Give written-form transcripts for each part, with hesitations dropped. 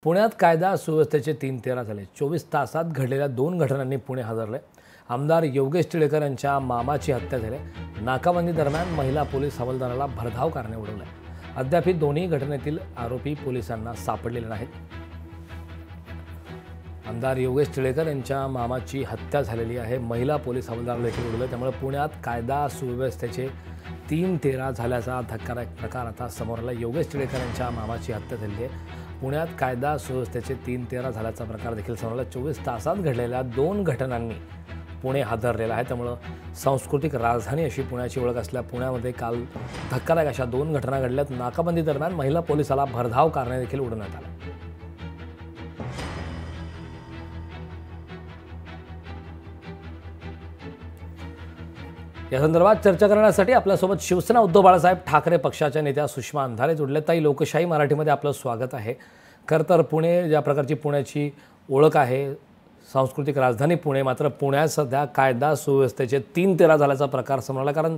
पुण्यात कायदा सुव्यवस्थेचे 3-13 झाले। 24 तासात घडलेल्या 2 घटनांनी पुणे हादरले। आमदार योगेश टिळेकर यांच्या मामाची हत्या झाली। नाकाबंदी दरम्यान महिला पोलीस हवालदाराला भरधाव कारने उडवले। अद्याप दोन्ही घटनेतील आरोपी पोलिसांना सापडलेले नाहीत। आमदार योगेश टिळेकर यांच्या मामाची हत्या झालेली आहे। महिला पोलीस हवालदाराला देखील उडवले। त्यामुळे पुण्यात कायदा सुव्यवस्थेचे 3-13 झाल्याचा धक्कादायक प्रकार आता समोर आला। योगेश टिळेकर यांच्या मामाची हत्या झाली आहे। पुण्यात कायदा सुव्यवस्थेचे 3-13 झाल्याचा प्रकार देखील समोर आला। 24 तासात घडलेल्या 2 घटनांनी पुणे हादरलेलं आहे। त्यामुळे सांस्कृतिक राजधानी अशी पुण्याची ओळख असल्या पुण्यामध्ये काल धक्कादायक अशा 2 घटना घडल्यात। नाकाबंदी दरम्यान महिला पोलिसाला भरधाव कारणे देखील उडवण्यात आले। या संदर्भात चर्चा करण्यासाठी आपल्यासोबत शिवसेना उद्धव बाळासाहेब ठाकरे पक्षाच्या नेत्या सुषमा अंधारे जोडले। ताई, लोकशाही मराठीमध्ये आपलं स्वागत आहे। खरं तर पुणे ज्या प्रकारची पुण्याची ओळख आहे, सांस्कृतिक राजधानी पुणे, मात्र पुण्यात सध्या कायदा सुव्यवस्थेचे 3-13 झाल्याचा प्रकार समोर आला। कारण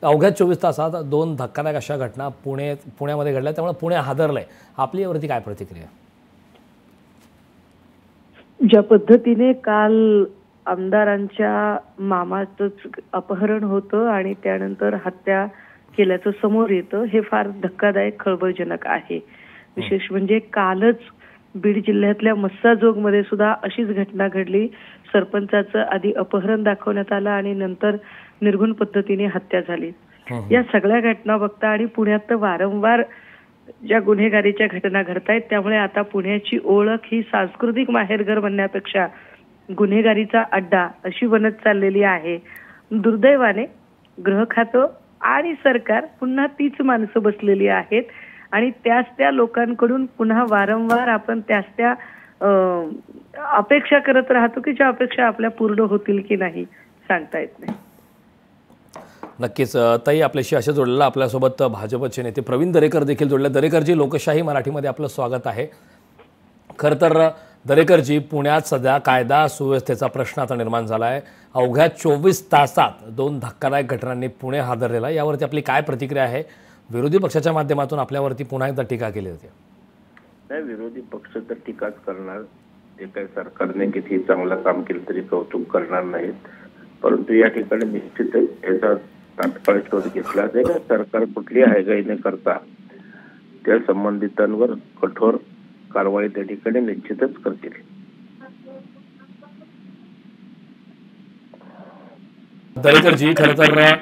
अवघ्या 24 तासात 2 धक्कादायक अशा घटना पुण्यामध्ये घडल्या। त्यामुळे पुणे हादरलंय। आपली यावरती काय प्रतिक्रिया? ज्या पद्धतीने काल आमदारांच्या मामाचंच अपहरण होतं आणि त्यानंतर हत्या केल्याचं समोर येतं, हे फार धक्कादायक, खळबळजनक आहे। विशेष म्हणजे कालच बीड जिल्ह्यातल्या मस्साजोगमध्ये सुद्धा अशीच घटना घडली। सरपंचाचं आधी अपहरण दाखवण्यात आलं आणि नंतर निर्घुण पद्धतीने हत्या झाली। या सगळ्या घटना बघता आणि पुण्यात तर वारंवार ज्या गुन्हेगारीच्या घटना घडतायत, त्यामुळे आता पुण्याची ओळख ही सांस्कृतिक माहेरघर म्हणण्यापेक्षा गुन्हेगारीचा अड्डा अशी बनत चाललेली आहे। दुर्दैवाने गृह खातं आणि सरकार पुन्हा तीच माणसं बसलेली आहेत आणि त्या लोकांकडून पुन्हा वारंवार आपण त्या अपेक्षा करत राहतो की ज्या अपेक्षा आपल्या पूर्ण होतील की नाही सांगता येत नाही। नक्कीच ताई, आपल्याशी अशा जोडलेला आपल्यासोबत भाजपचे नेते प्रवीण दरेकर देखील जोडले। दरेकरजी, लोकशाही मराठीमध्ये आपलं स्वागत आहे। खरं तर दरेकरजी, पुण्यात सध्या कायदा सुव्यवस्थेचा प्रश्न आता निर्माण झाला आहे। अवघ्या 24 तासात 2 धक्कादायक घटनांनी पुणे हादरलेला। यावरती आपली काय प्रतिक्रिया आहे? विरोधी पक्षाच्या माध्यमातून आपल्यावरती पुन्हा एकदा टीका केली होती। नाही, विरोधी पक्ष तर टीकाच करणार। ते काही सरकारने किती चांगलं काम केलं तरी कौतुक करणार नाहीत। परंतु या ठिकाणी निश्चितच याचा तात्काळ शोध घेतला जाईल। सरकार कुठली हायगाई न करता त्या संबंधितांवर कठोर कारवाई त्या ठिकाणी निश्चितच करतील। दरेकरजी, खरं तर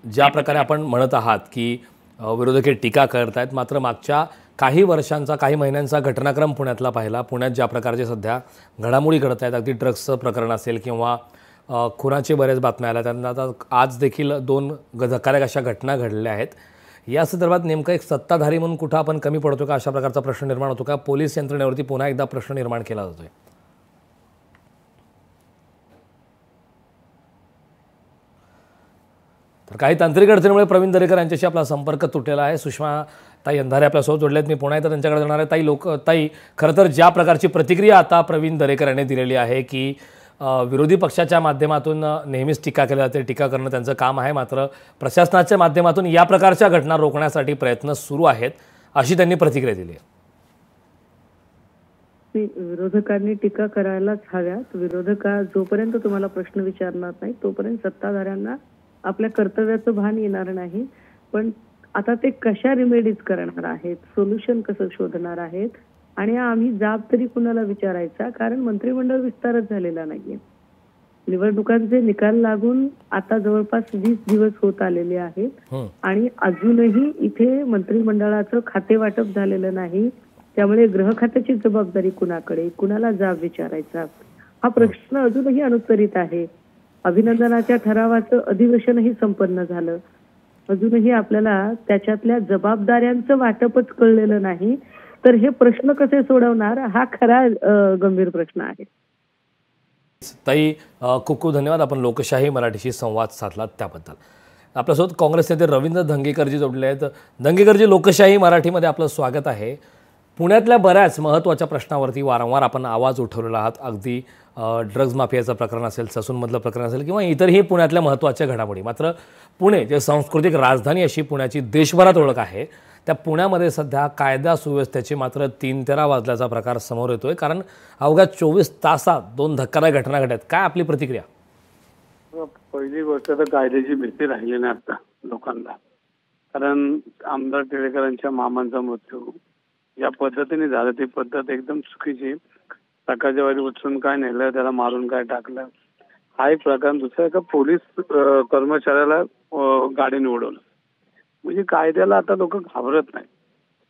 ज्या प्रकारे आपण म्हणत आहात की विरोधक टीका करतायत, मात्र मागच्या काही वर्षांचा, काही महिन्यांचा घटनाक्रम पुण्यातला पाहिला। पुण्यात ज्या प्रकारचे सध्या घडामोडी घडत आहेत, अगदी ड्रग्सचं प्रकरण असेल किंवा खुनाची बऱ्याच बातम्या आल्या, त्यांना आता आज देखील 2 धक्कादायक अशा घटना घडल्या आहेत। या संदर्भात नेमकं एक सत्ताधारी म्हणून कुठं आपण कमी पडतो का? अशा प्रकारचा प्रश्न निर्माण होतो का? पोलीस यंत्रणेवरती पुन्हा एकदा प्रश्न निर्माण केला जातोय? तर काही तांत्रिक अडचणीमुळे प्रवीण दरेकर यांच्याशी आपला संपर्क तुटलेला आहे। सुषमा ताई अंधारे आपल्यासोबत जोडलेत। मी पुन्हा एकदा त्यांच्याकडे जाणार आहे। ताई, खरं तर ज्या प्रकारची प्रतिक्रिया आता प्रवीण दरेकर यांनी दिलेली आहे की विरोधी पक्षाच्या माध्यमातून नेहमीच टीका केली जाते, टीका करणं त्यांचं काम आहे, मात्र प्रशासनाच्या माध्यमातून या प्रकारच्या घटना रोखण्यासाठी प्रयत्न सुरू आहेत, अशी त्यांनी प्रतिक्रिया दिली आहे। विरोधकांनी टीका करायलाच हव्यात। विरोधका जोपर्यंत तुम्हाला प्रश्न विचारणार नाही तोपर्यंत सत्ताधाऱ्यांना आपल्या कर्तव्याचं भान येणार नाही। पण आता ते कशा रिमेडीज करणार आहेत, सोल्युशन कसं शोधणार आहेत आणि आम्ही जाब तरी कुणाला विचारायचा? कारण मंत्रिमंडळ विस्तारच झालेला नाहीये। निवडणुकांचे निकाल लागून आता जवळपास 20 दिवस होत आलेले आहेत आणि अजूनही इथे मंत्रिमंडळाचं खाते वाटप झालेलं नाही। त्यामुळे गृह खात्याची जबाबदारी कुणाकडे, कुणाला जाब विचारायचा, हा प्रश्न अजूनही अनुत्तरित आहे। अभिनंदनाच्या ठरावाचं अधिवेशनही संपन्न झालं, अजूनही आपल्याला त्याच्यातल्या जबाबदाऱ्यांचं वाटपच कळलेलं नाही। तर हे प्रश्न कसे सोडवणार, हा खरा गंभीर प्रश्न आहे। ताई, खूप खूप धन्यवाद, आपण लोकशाही मराठीशी संवाद साधलात त्याबद्दल। आपल्यासोबत काँग्रेस नेते रवींद्र धंगेकरजी जोडले आहेत। धंगेकरजी, लोकशाही मराठीमध्ये आपलं स्वागत आहे। पुण्यातल्या बऱ्याच महत्त्वाच्या प्रश्नावरती वारंवार आपण आवाज उठवलेला आहात। अगदी ड्रग्ज माफियाचं प्रकरण असेल, ससूनमधलं प्रकरण असेल किंवा इतरही पुण्यातल्या महत्त्वाच्या घडामोडी। मात्र पुणे जे सांस्कृतिक राजधानी अशी पुण्याची देशभरात ओळख आहे, त्या पुण्यामध्ये सध्या कायदा सुव्यवस्थेचे मात्र 3-13 वाजल्याचा प्रकार समोर येतोय, कारण अवघ्या 24 तासात 2 धक्कादायक घटना घडत. काय आपली प्रतिक्रिया? पहिली गोष्ट तर कायद्याची भीती राहिली नाही आता लोकांना, कारण आमदार टिळेकरांच्या मामांचा मृत्यू या पद्धतीने झाला ती पद्धत एकदम चुकीची. सकाळच्या वेळी उचलून काय नेलं, त्याला मारून काय टाकलं, हा एक प्रकार. दुसरा एका पोलीस कर्मचाऱ्याला गाडीने उडवलं. म्हणजे कायद्याला आता लोक घाबरत नाही.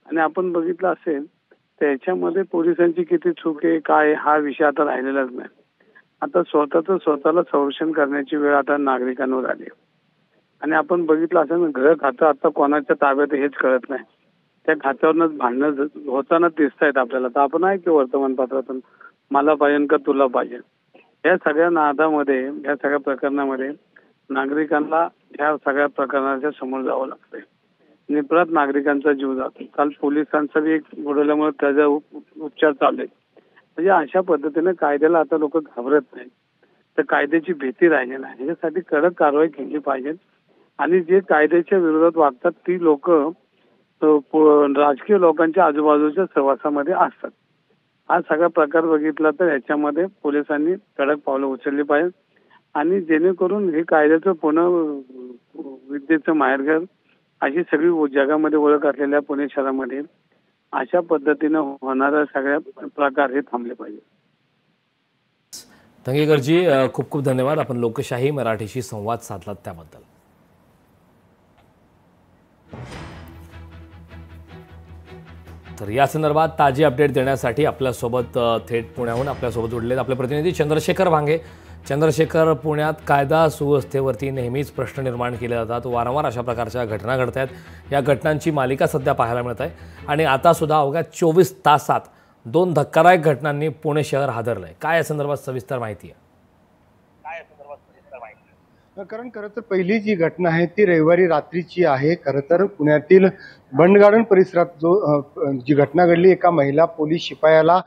आणि आपण बघितलं असेल त्याच्यामध्ये पोलिसांची किती चूक आहे काय हा विषय आता राहिलेलाच नाही. आता स्वतःला संरक्षण करण्याची वेळ आता नागरिकांवर आली. आणि आपण बघितलं असेल गृह खातं आता कोणाच्या ताब्यात हेच कळत नाही. त्या खात्यावरच भांडणं होताना दिसत आहेत आपल्याला. तर आपण ऐकतो वर्तमानपत्रातून मला पाहिजे का तुला पाहिजे. या सगळ्या नादामध्ये या सगळ्या प्रकरणामध्ये नागरिकांना ह्या सगळ्या प्रकरणाच्या समोर जावं लागतंय. निपराध नागरिकांचा जीव जातो. काल पोलिसांचा बी एक बुडवल्यामुळे त्याचा उपचार चालू आहे. म्हणजे अशा पद्धतीने कायद्याला आता लोक घाबरत नाही. तर कायद्याची भीती राहिली नाही. ह्याच्यासाठी कडक कारवाई केली पाहिजे. आणि जे कायद्याच्या विरोधात वागतात ती लोक राजकीय लोकांच्या आजूबाजूच्या सहवासामध्ये असतात. हा सगळा प्रकार बघितला तर ह्याच्यामध्ये पोलिसांनी कडक पावलं उचलली पाहिजे. आणि जेणेकरून हे कायद्याचं पुन्हा विद्येचं माहेरघर अशी सगळी जगामध्ये ओळख असलेल्या पुणे शहरामध्ये अशा पद्धतीनं होणाऱ्या सगळ्या प्रकार हे थांबले पाहिजे. धंगेकरजी, खूप खूप धन्यवाद. आपण लोकशाही मराठीशी संवाद साधलात त्याबद्दल. तर या संदर्भात ताजी अपडेट देण्यासाठी आपल्यासोबत थेट पुण्याहून आपल्यासोबत जोडलेत आपले प्रतिनिधी चंद्रशेखर भांगे. चंद्रशेखर, पुण्यात कायदा सुव्यवस्थेवरती नेहमीच प्रश्न निर्माण केले जातात. वारंवार अशा प्रकारच्या घटना घडत आहेत. या घटनांची मालिका सध्या पाहायला मिळत आहे. आणि आता सुद्धा अवघ्या 24 तासात 2 धक्कादायक घटनांनी पुणे शहर हादरलंय. काय या संदर्भात सविस्तर माहिती आहे? कारण खरं तर पहिली जी घटना आहे ती रविवारी रात्रीची आहे. खरं तर पुण्यातील बंड गार्डन परिसरात जी घटना घडली, एका महिला पोलीस शिपायाला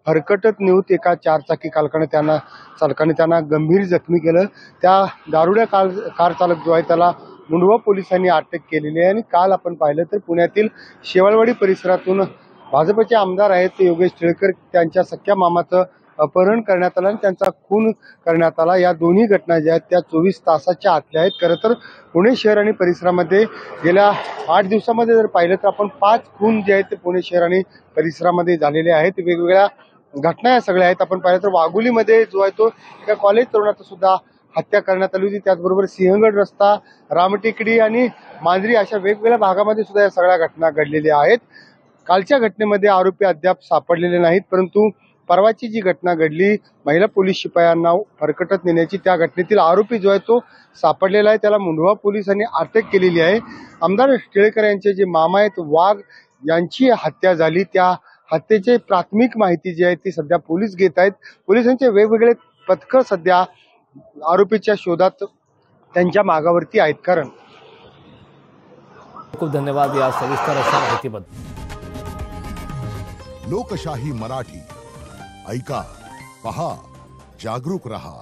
फरकटत नेऊन एका 4 चाकी चालकाने त्यांना गंभीर जखमी केलं. त्या दारुड्या कार चालक जो आहे त्याला मुंडवा पोलिसांनी अटक केलेली आहे. आणि काल आपण पाहिलं तर पुण्यातील शेवाळवाडी परिसरातून भाजपचे आमदार आहेत योगेश टिळेकर, त्यांच्या सख्या मामाचं अपहरण करण्यात आलं आणि त्यांचा खून करण्यात आला. या दोन्ही घटना ज्या आहेत त्या 24 तासाच्या आतल्या आहेत. खरं तर पुणे शहर आणि परिसरामध्ये गेल्या 8 दिवसामध्ये जर पाहिलं तर आपण 5 खून जे आहेत ते पुणे शहर आणि परिसरामध्ये झालेले आहेत. वेगवेगळ्या घटना या सगळ्या आहेत. आपण पाहिलं तर वाघोलीमध्ये जो आहे तो एका कॉलेज तरुणाचा सुद्धा हत्या करण्यात आली होती. त्याचबरोबर सिंहगड रस्ता, रामटेकडी आणि मांजरी अशा वेगवेगळ्या भागामध्ये सुद्धा या सगळ्या घटना घडलेल्या आहेत. कालच्या घटनेमध्ये आरोपी अद्याप सापडलेले नाहीत, परंतु परवाची जी घटना घडली महिला पोलीस शिपायांना फरकटत नेण्याची, त्या घटनेतील आरोपी जो आहे तो सापडलेला आहे. त्याला मुंडवा पोलिसांनी अटक केलेली आहे. आमदार टिळेकर यांचे जे मामा आहेत वाघ यांची हत्या झाली. त्या हत्येची प्राथमिक माहिती जी आहे ती सध्या पोलीस घेत आहेत. पोलिसांचे वेगवेगळे पथकं सध्या आरोपीच्या शोधात त्यांच्या मागावरती आहेत. कारण खूप धन्यवाद या सविस्तर अशा माहितीबद्दल. लोकशाही मराठी ऐका, पहा, जागरूक रहा.